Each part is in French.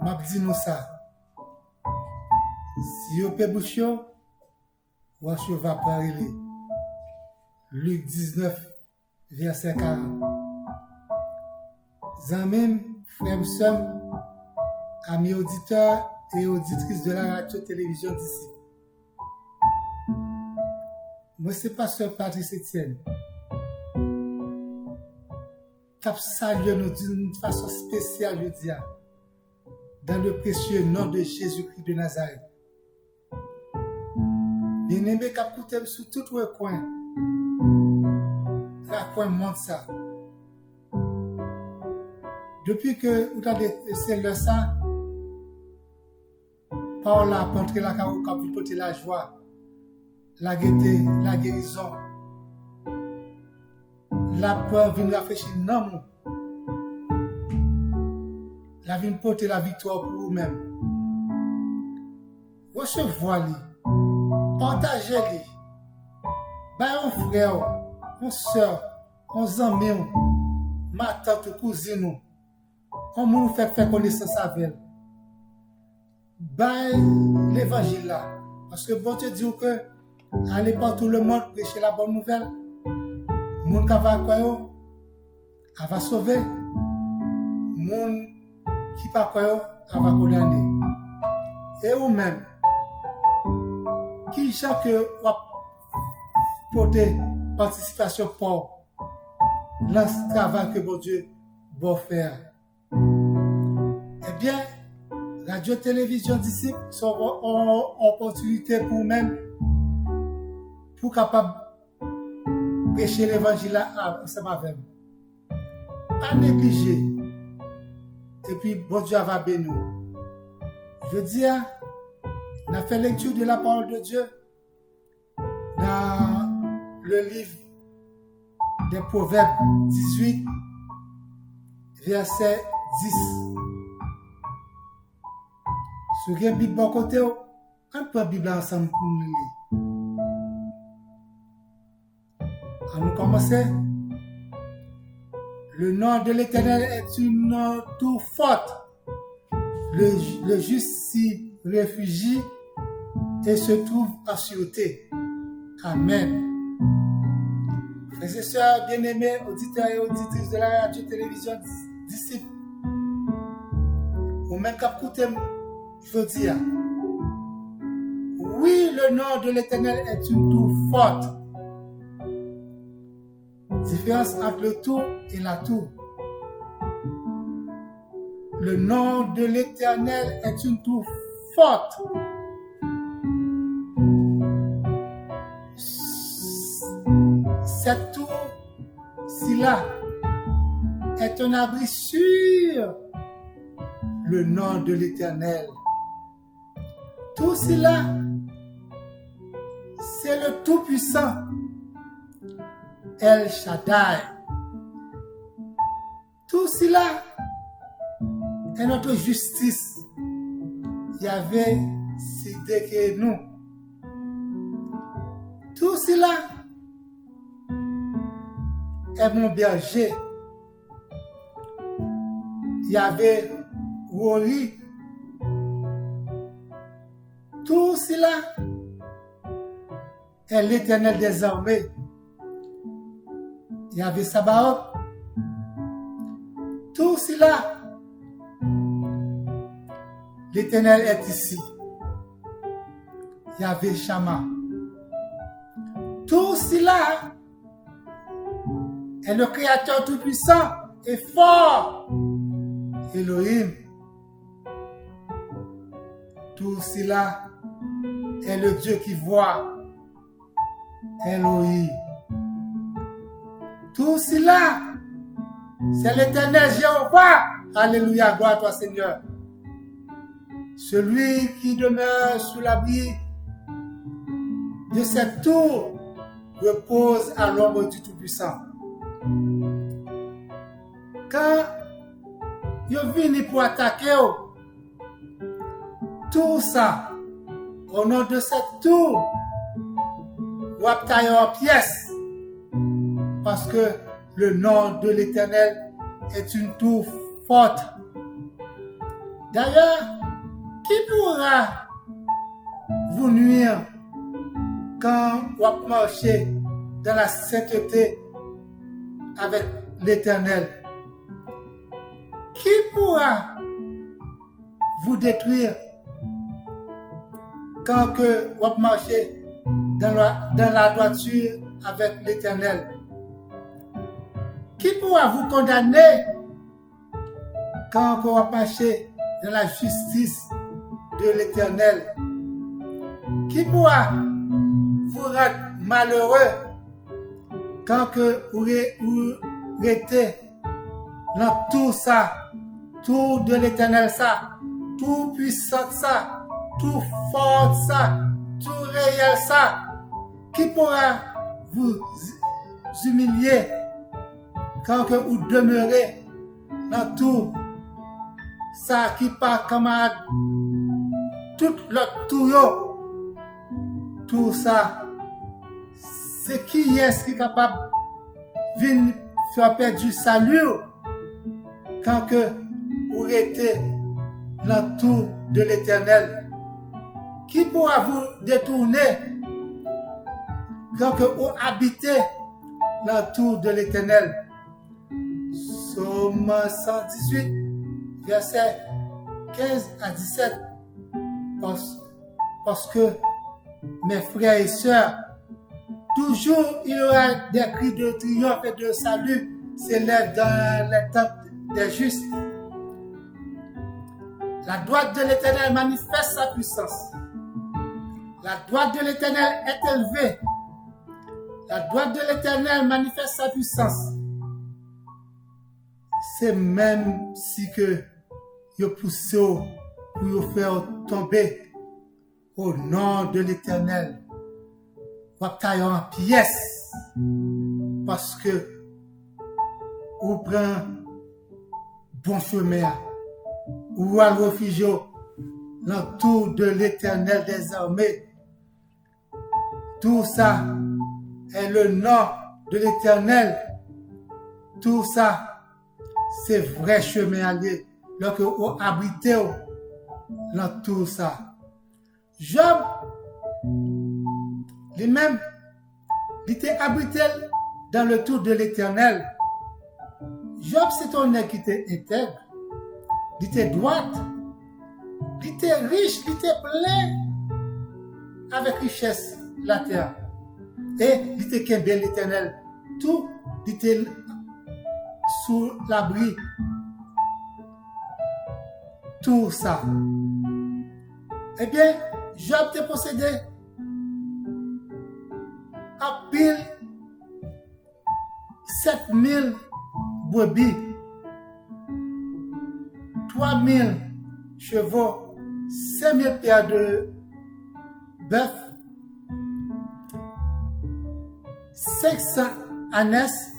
m'a dit nous ça. Si vous pouvez boucher, vous va parler. Luc 19, verset 40. Zamen, frères, sœurs, amis auditeurs et auditrices de la radio-télévision d'ici. Moi, c'est pasteur Patrice Etienne. Cap saluer nous d'une façon spéciale, je dis, dans le précieux nom de Jésus-Christ de Nazareth. Bien-aimé, cap coûter sur tout le coin. La coin monte ça. Depuis que vous avez laissé le sang, par là, pour entrer la carrière, pour porter la joie, la gaieté, la guérison, la peur vient rafraîchir non. La vie porter la victoire pour vous-même. Recevez-les, partagez-les. Un frère, une soeur, un ami, ma tante, cousine, on nous fait connaissance avec elle. L'évangile là. Parce que bon Dieu dit que allez partout le monde prêcher la bonne nouvelle. Moun qui va croire, elle va sauver. Moun qui pas croire, elle va condamner. Et vous-même, qui chaque porter participation pour le travail que bon Dieu va faire. Eh bien, radio-télévision d'ici sont une opportunité pour vous-même pour capable prêcher l'évangile ensemble avec vous. Pas négliger. Et puis, bon Dieu va bénir. Je dis, on a fait lecture de la parole de Dieu dans le livre des Proverbes 18, verset 10. Si vous avez une Bible bon côté, on prend la Bible ensemble pour nous lire. On nous commencer. Le nom de l'Éternel est une tour forte. Le juste s'y réfugie et se trouve en sûreté. Amen. Frères et sœurs bien-aimés, auditeurs et auditrices de la radio-télévision disciples, ou même qu'à écouter, je veux dire, oui, le nom de l'Éternel est une tour forte. Différence entre le tour et la tour. Le nom de l'Éternel est une tour forte. Cette tour-ci-là est un abri sûr. Le nom de l'Éternel. Tout cela, c'est le Tout-Puissant. El Shaddai. Tout cela est notre justice. Yahvé Sidekenu. Tout cela est mon berger. Yahvé Wori. Tout cela est l'Éternel des armées. Yahvé Sabaoth. Tout cela, l'Éternel est ici. Yahvé Shama. Tout cela est le Créateur tout-puissant et fort. Elohim. Tout cela est le Dieu qui voit. Elohim. Tout cela, c'est l'Éternel Jéhovah. Alléluia, gloire à toi Seigneur. Celui qui demeure sous l'abri de cette tour repose à l'ombre du Tout-Puissant. Quand il vient pour attaquer, tout ça, au nom de cette tour, vous avez taillé en pièces. Parce que le nom de l'Éternel est une tour forte. D'ailleurs, qui pourra vous nuire quand vous marchez dans la sainteté avec l'Éternel? Qui pourra vous détruire quand que vous marchez dans la droiture avec l'Éternel? Qui pourra vous condamner quand vous marchez dans la justice de l'Éternel? Qui pourra vous rendre malheureux quand que vous êtes dans tout ça, tout de l'Éternel ça, tout puissant ça, tout fort ça, tout réel ça? Qui pourra vous humilier quand que vous demeurez dans tout ça qui part camarade, tout l'autre tout ça? C'est qui est-ce qui est capable de venir faire perdre du salut quand que vous êtes dans tout de l'Éternel? Qui pourra vous détourner quand que vous habitez dans tout de l'Éternel? Psaume 118, versets 15 à 17. Parce que, mes frères et sœurs, toujours il y aura des cris de triomphe et de salut s'élèvent dans les temples des justes. La droite de l'Éternel manifeste sa puissance. La droite de l'Éternel est élevée. La droite de l'Éternel manifeste sa puissance. C'est même si que vous poussez pour vous faire tomber au nom de l'Éternel. Vous taillez en pièces parce que vous prenez bon chemin. Vous allez réfugier dans tout de l'Éternel des armées. Tout ça est le nom de l'Éternel. Tout ça, c'est vrai chemin aller. Lorsque vous habitez dans tout ça. Job, lui-même, il était habité dans le tour de l'Éternel. Job, c'est un homme qui était intègre. Il était droit. Il était riche. Il était plein avec richesse la terre. Et il était qu'un bien l'Éternel. Tout était sous l'abri. Tout ça. Eh bien, Job te possédé en pile 7000 brebis, 3000 chevaux, 5000 paires de bœufs, 500 ânesses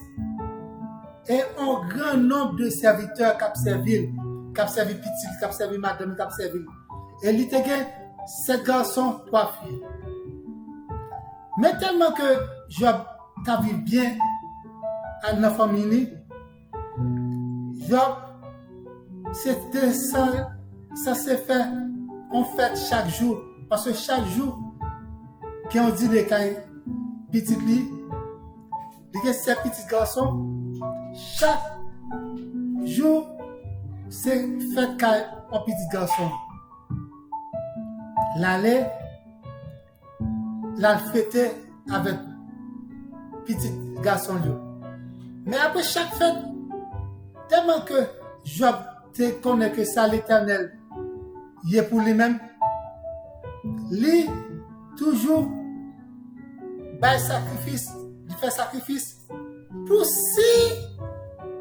et un grand nombre de serviteurs qui servi petit, qui servi madame, qui servi. Et il était 7 garçons, 3 filles. Mais tellement que Job t'a vu bien à la famille, Job, c'était ça s'est fait en fait chaque jour. Parce que chaque jour, quand on dit les petits lits, les 7 petits garçons, chaque jour, c'est fait qu'un petit garçon. L'aller, la fêter avec petit garçon. Mais après chaque fête, tellement que Job te connaît que ça l'Éternel, il est pour lui-même, lui, toujours, il sacrifice, il fait sacrifice pour si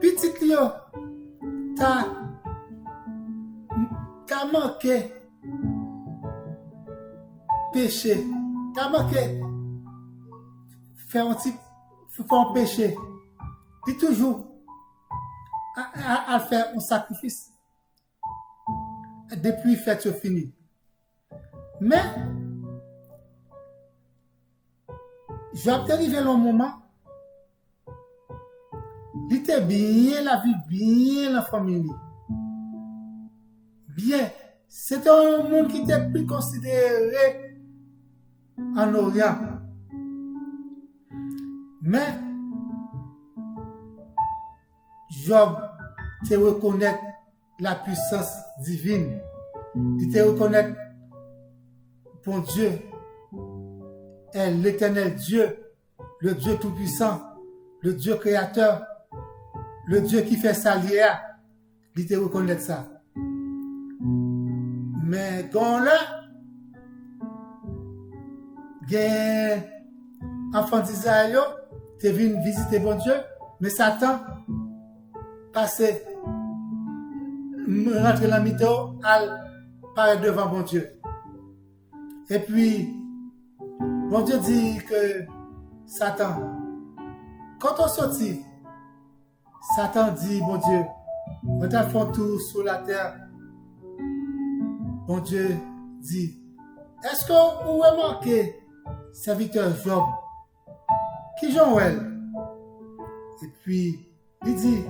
petit lion t'as manqué péché, t'as manqué faire un péché, il toujours à faire un sacrifice depuis fête fini. Mais je vais arriver à un moment, il était bien la vie, bien la famille. bien. C'était un monde qui était plus considéré en Orient. Mais Job te reconnaît la puissance divine. Il te reconnaît pour Dieu est l'éternel Dieu, le Dieu tout-puissant, le Dieu créateur, le Dieu qui fait salier. Il te reconnaît ça. Mais quand là, gen enfant d'Israël, te venu visiter bon Dieu, mais Satan passé rentrer dans la mytho, al paraître devant bon Dieu. Et puis, bon Dieu dit que Satan, quand on sortit, Satan dit, bon Dieu, on t'a fait tout sur la terre. Bon Dieu dit, est-ce que vous remarquez, serviteur Job, qui Joël? Et puis, il dit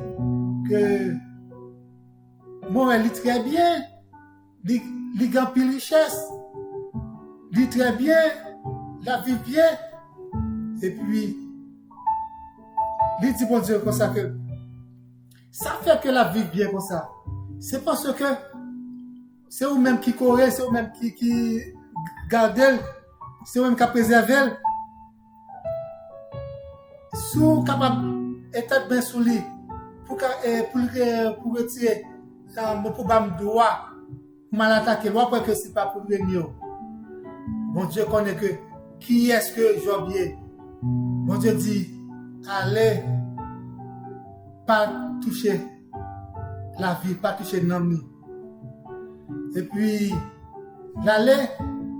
que Moël est très bien, il gagne plus richesse, il très bien, la vie bien. Et puis, il dit, bon Dieu, comme ça que ça fait que la vie bien comme ça. C'est parce que c'est vous-même qui courez, c'est vous-même qui gardez, c'est vous-même qui préservez. Si vous capable d'être bien sous lui, pour retirer, pour me droit, mal attaquer, après que c'est pas pour venir. Bon Dieu connaît que qui est-ce que Job est. Bon Dieu dit, allez, pas toucher la vie, pas toucher l'homme. Et puis, l'aller,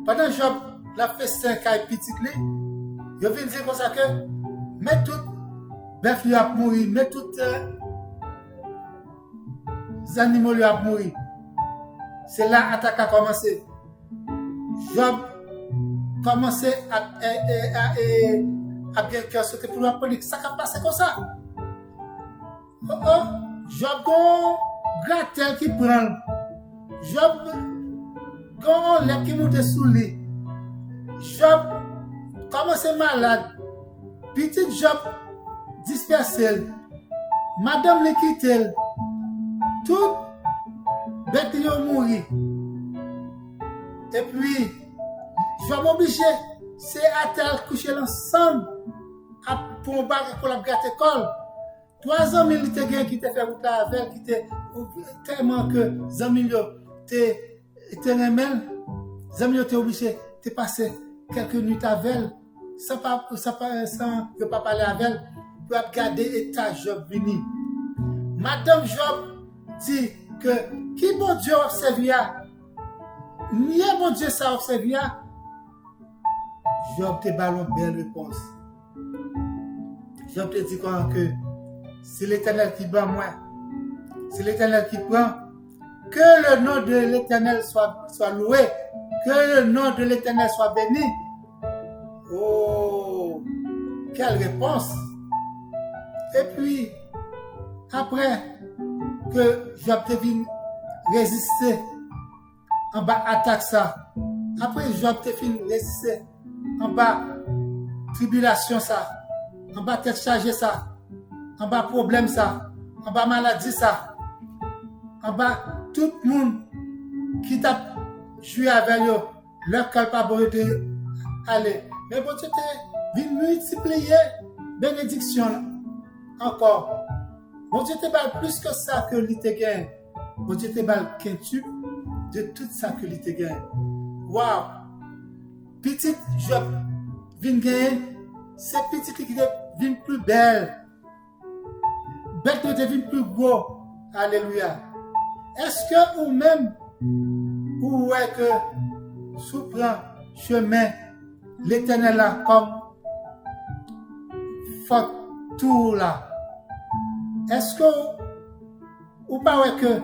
pendant Job, la fait 5 ans petit, il vient dire comme ça que, mais tout, bœuf lui a mouru, mais tout, les animaux lui a mouru. C'est là l'attaque a commencé. Job commençait à bien cœur sauter pour la police. Ça a passé comme ça. Job, gratel qui prend. Job, quand les qui montent sous lui. Job, commence malade. Petit Job, dispersé. Madame le quitte. Tout, bête lui a mouru. Et puis, Job obligé, c'est à terre coucher ensemble pour un bac pour la gâte école. 3 ans, il était qui t'a fait route avec, qui était tellement que Zamil était remel, Zamil était obligé de passer quelques nuits avec elle, sans ne pas parler avec elle, pour regarder l'état Job venu. Madame Job dit que qui bon Dieu observia, ni bon Dieu ça observia. Job te ballon belle réponse. Job te dit quand que c'est l'Éternel qui prend moi, c'est l'Éternel qui prend. Que le nom de l'Éternel soit loué, que le nom de l'Éternel soit béni. Oh, quelle réponse! Et puis, après que Job te venu résister, en bas attaque ça. Après Job te venu résister, en bas tribulation ça, en bas tête chargée ça. En bas problème ça, en bas maladie ça, en bas tout le monde qui t'a joué avec eux, leur culpabilité aller. Mais bon Dieu te vient multiplier bénédiction encore. Bon Dieu te balle plus que ça que lui te gagne. Bon Dieu te balle quintuple de tout ça que lui te gagne. Waouh! Petite Job vient gagner, c'est petite qui devient plus belle. Bête devient plus gros. Alléluia. Est-ce que ou même, ou est que sous prend chemin l'Éternel là comme faut tout là? Est-ce que ou pas ouais que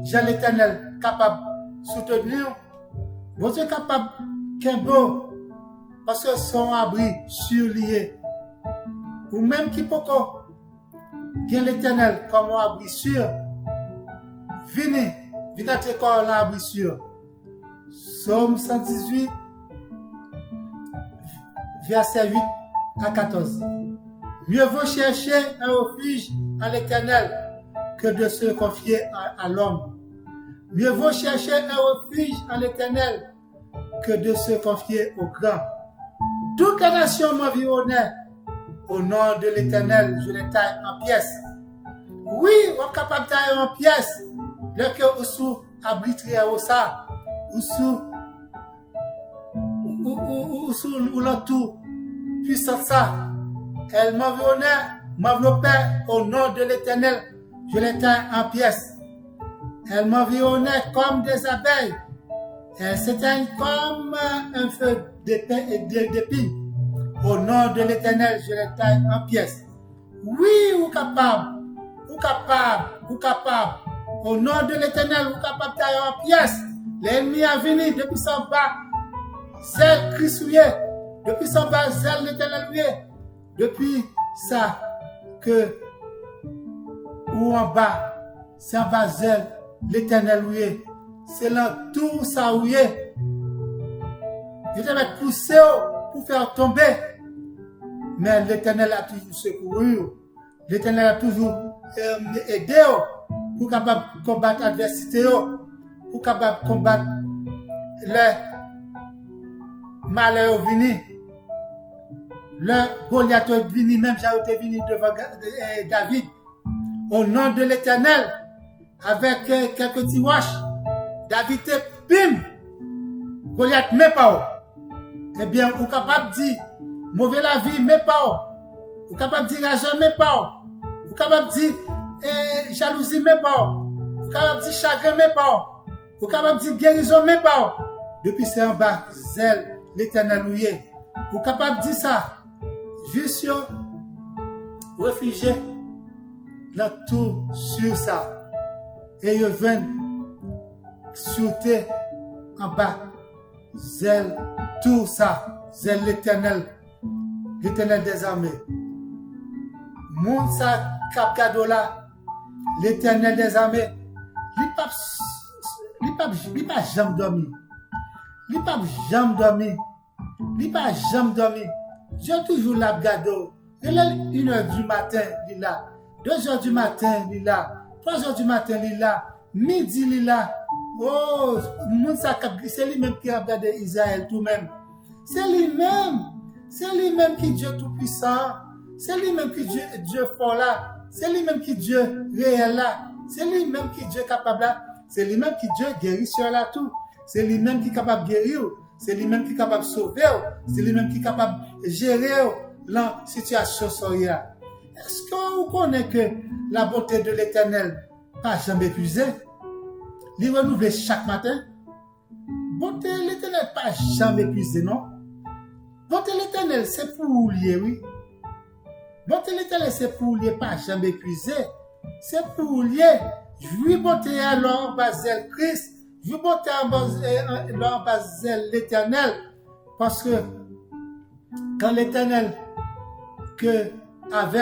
j'ai l'Éternel capable de soutenir? Bon Dieu capable qu'un beau parce que son abri surlié. Ou même qui peut bien l'Éternel comme un abri sûr. Venez Vite entrer corps la brissure. Somme 118, verset 8 à 14. Mieux vaut chercher un refuge en l'Éternel que de se confier à l'homme. Mieux vaut chercher un refuge en l'Éternel que de se confier au grand. Toute la nation m'environnait. Au nom de l'Éternel, je les taille en pièces. Oui, on est capable de tailler en pièces. Le cœur ou sous abriterait au ça, ou sous l'entour. Puissant ça. Elle m'enveloppait au nom de l'Éternel. Je les taille en pièces. Elle m'environnait comme des abeilles. Elle s'éteignent comme un feu d'épines. Au nom de l'Éternel, je les taille en pièces. Oui, ou capable. Au nom de l'Éternel, ou capable de tailler en pièces. L'ennemi a venu depuis son bas. Zèle Christ, depuis son bas, zèle l'Éternel, depuis ça que ou en bas, c'est en bas zèle l'Éternel, c'est là tout ça où est. Je devais pousser pour faire tomber, mais l'Éternel a toujours secouru, l'Éternel a toujours aidé pour capable combattre l'adversité, pour capable combattre les malheurs venus. Le Goliath est venu, même j'ai été venu devant David. Au nom de l'Éternel, avec quelques petits wash, David est bim! Goliath, mais pas. Eh bien, vous êtes capable de dire, mauvais la vie, mais pas. Vous êtes capable de dire, argent, mais pas. Vous êtes capable de dire, jalousie, mais pas. Vous êtes capable de dire, chagrin, mais pas. Vous êtes capable de dire, guérison, mais pas. Depuis c'est en bas, zèle, l'Éternel, vous êtes capable de dire ça. Juste réfugié dans tout sur ça. Et ils viennent sauter en bas. Zèle tout ça. Zèle l'Éternel. L'Éternel des armées. Mon ça cap cadeau là. L'Éternel des armées. Il pas jamais dormi. Il pas jamais dormi. Il pas jamais dormi. J'ai toujours la gado. Il est 1h du matin, il est là. 2h du matin, il est là. 3h du matin, il est là. Midi, il est là. Oh, c'est lui-même qui a regardé Israël tout même. C'est lui-même. C'est lui-même qui est Dieu tout-puissant. C'est lui-même qui est Dieu fort là. C'est lui-même qui est Dieu réel là. C'est lui-même qui est Dieu capable là. C'est lui-même qui est Dieu guérisseur là tout. C'est lui-même qui est capable de guérir. C'est lui-même qui est capable de sauver. C'est lui-même qui est capable de gérer la situation sorielle. Est-ce que vous connaissez que la bonté de l'Éternel n'a jamais épuisé? Il renouvelle chaque matin. Bonté de l'Éternel n'a jamais épuisé, non? Bonté de l'Éternel, c'est pour lier, oui. Bonté de l'Éternel, c'est pour lier, pas jamais épuisé. C'est pour lier. Jouis bonté alors, Basel Christ. Je veux monter en bas l'Éternel, parce que quand l'Éternel que avait,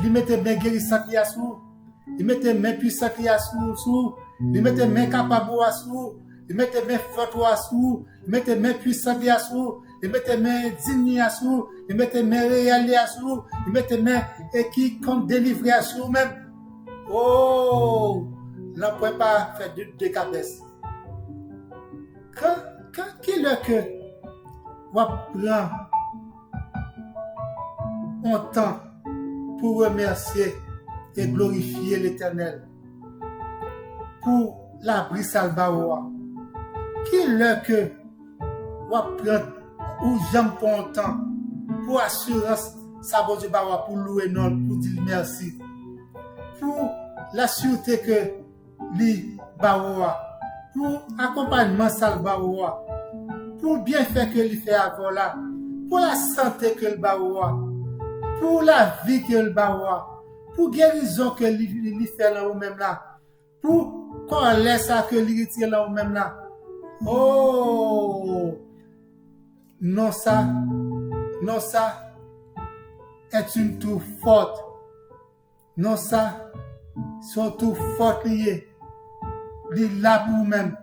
il mettait mes guérissants qui a sous, il mettait mes puissants qui a sous, il mettait mes capables à sous, il mettait mes fortes à sous, il mettait mes puissants qui a sous, il mettait mes dignes à sous, il mettait mes réels à sous, il mettait mes qui compte délivrer à sous même. Oh! L'on ne peut pas faire de cabesse. Quand qui est que on prend un temps pour remercier et glorifier l'Éternel pour l'abri salvaoua? Qui est que on prend ou j'aime pour un temps pour assurance ça bon Dieu pour louer non pour dire merci pour la sûreté que li baoua, pour accompagnement sal baoua, pour bien faire que li fait avant là, pour la santé que le baoua, pour la vie que le baoua, pour guérison que li fait là ou même là, pour qu'on laisse ça que li retire là ou même là. Oh, non ça est une tour forte. Non ça sont tout fortes liées. il est là pour vous-même.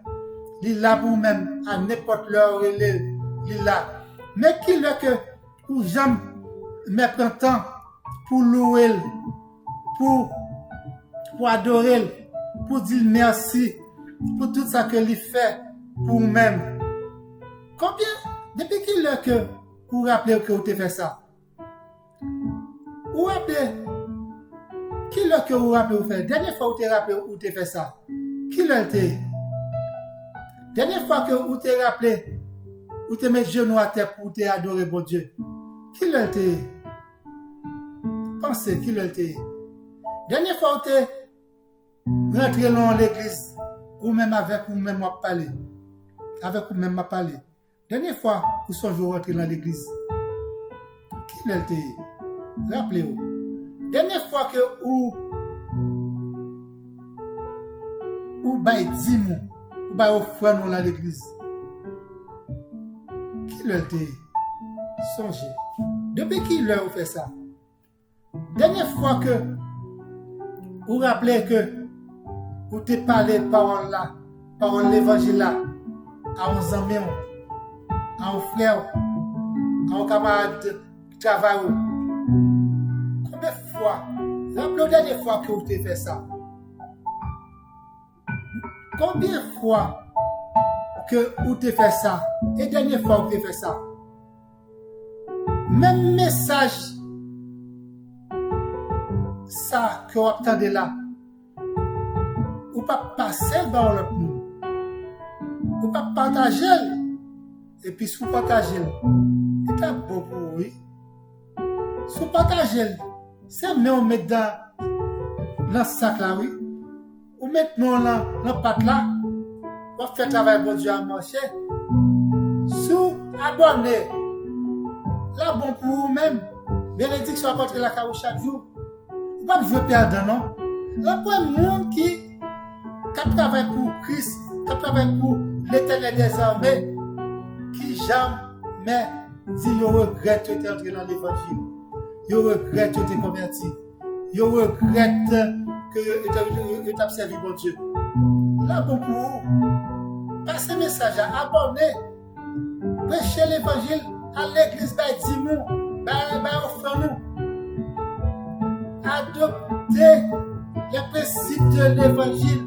Il est là pour vous-même à n'importe l'heure, il est là. Mais qui le que pour jamais me prendre temps pour louer, pour adorer, pour dire merci, pour tout ça que il fait pour vous-même. Combien, depuis qui le que vous rappelez que vous avez fait ça? Vous rappelez, qui le que vous rappelez vous fait? Dernière fois vous avez rappelé vous avez fait ça? Qui le était? Dernière fois que vous avez rappelé, vous avez mis genoux à terre pour vous adorer bon Dieu. Qui le était? Pensez, qui le était? Dernière fois vous avez rentré dans l'église, ou même avec vous-même m'a parlé. Avec vous-même m'a parlé. Dernière fois, vous sont rentré dans l'église. Qui l'a été? Rappelez-vous. Dernière fois que vous baillez 10 mots, vous baillez offrir dans l'église. Qui l'a été? Songez. Depuis qui l'a fait ça? Dernière fois que vous rappelez que vous te parlé parole là, parole l'évangile là, à vos amis, à vos frères, à vos camarades de travail. Combien de fois, rappelez la dernière fois que vous avez fait ça? Combien de fois que vous avez fait ça? Et dernière fois que vous avez fait ça? Même message, ça que vous attendez là, ou pas passer dans le monde, ou pas partager, et puis sous partager, c'est un beau pour vous. Sous partager, c'est même on met dans le sac là, oui, ou mettre dans la pâte là, pour faire travail bon Dieu à marcher. Sous abonner, là bon pour vous-même, bénédiction à contre la carouche chaque jour. Vous ne pouvez pas perdre, non? Là pour un monde qui travaille pour Christ, qui travaille pour l'Éternel des armées, qui jamais dit il regrette d'être entré dans l'évangile, il regrette d'être converti, il regrette que tu as servi bon Dieu. Là, bon pour vous, passez message à abonner, prêchez l'évangile à l'église, dis-nous, offrez-nous, adoptez les principes de l'évangile.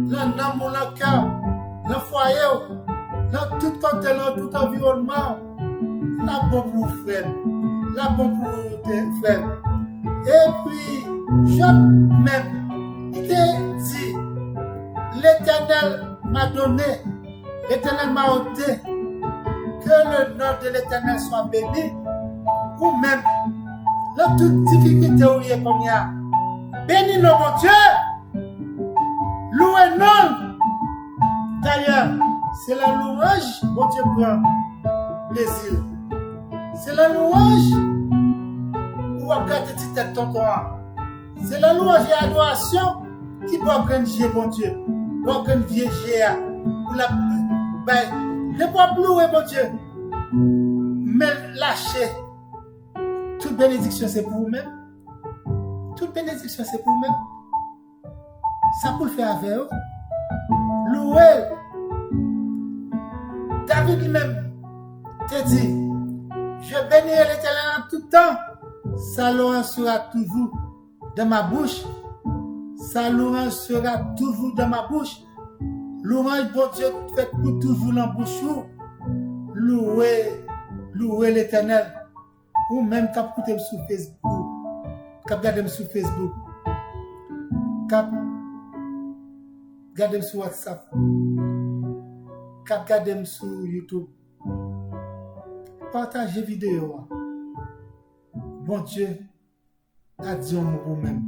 Dans l'amour, dans le cœur, dans le foyer, dans tout côté, dans tout environnement. Là, bon pour vous, frère. Là, bon pour vous, frère. Et puis, Job même, il dit, l'Éternel m'a donné, l'Éternel m'a ôté, que le nom de l'Éternel soit béni, ou même, dans toute difficulté où il est comme il y a, bénis nos mon Dieu. Louez non. D'ailleurs, c'est la louange, mon Dieu prend plaisir. C'est la louange où on regarde tes têtes tonton. C'est la louange et l'adoration qui peut organiser, mon Dieu. Pour organiser, pour la. Ne pas louer, mon Dieu. Mais lâcher. Toute bénédiction, c'est pour vous-même. Toute bénédiction, c'est pour vous-même. Ça pour le faire avec eux. Louer. David lui-même te dit, je bénirai l'Éternel en tout temps. Sa louange sera toujours dans ma bouche. Sa louange sera toujours dans ma bouche. Louange, bon Dieu, fait pour toujours dans la bouche. Louer l'Éternel. Ou même quand vous écoutez sur Facebook, quand vous regardez sur Facebook, quand regardez sur WhatsApp, quand regardez sur YouTube, partagez vidéo. Bon Dieu a dit vous-même.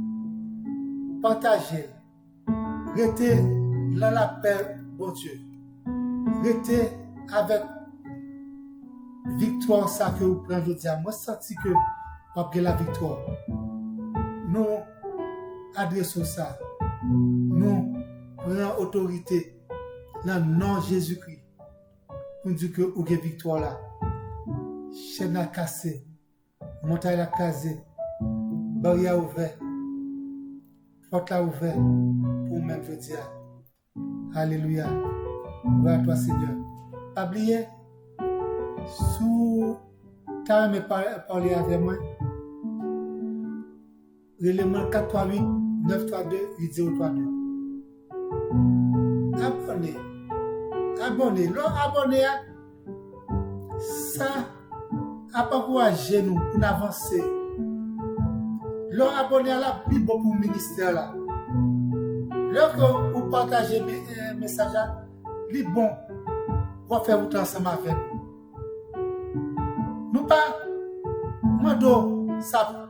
Partagez. Restez dans la paix, bon Dieu. Restez avec victoire, ça que vous prenez aujourd'hui. Moi, je sens que vous avez la victoire. Nous adressons ça. Nous prenons autorité dans le nom de Jésus-Christ. Pour dire que vous avez victoire là. Chaîne à casser. Montagne à casser. Barrière ouverte. Porte à ouverte. Pour même je dire. Alléluia. Gloire à toi, Seigneur. Pas oublier, sous ta me parler avec moi, l'élément 438 932 8032. Abonnez. L'abonner, ça a pas encouragé nous pour avancer. L'abonner à la plus bon pour le ministère là. Lorsque vous partagez mes messages, c'est bon pour faire autant ensemble avec nous. Nous pas demandons ça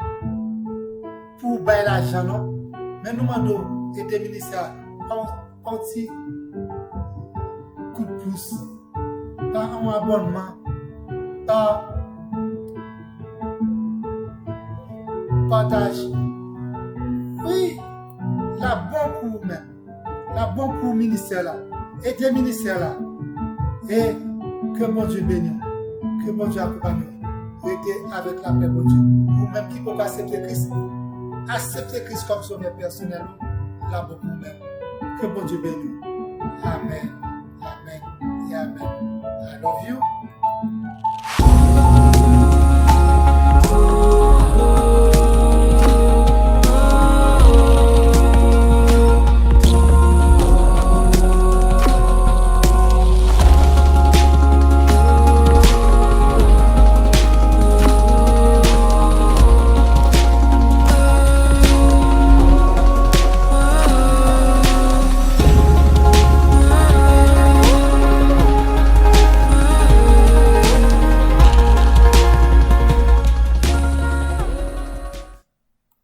pour bailler l'argent, non? Mais nous demandons aider le ministère un petit coup de pouce, par un abonnement, par partage. Oui, la bonne pour vous-même, la bonne pour le ministère là, aider le ministère là. Et que bon Dieu bénisse, que bon Dieu accompagne. Restez avec la paix, bon Dieu. Vous-même qui pouvez accepter Christ comme sauveur personnel, la bonne pour vous-même. Que bon Dieu bénisse. Amen. Amen. Et amen. I love you.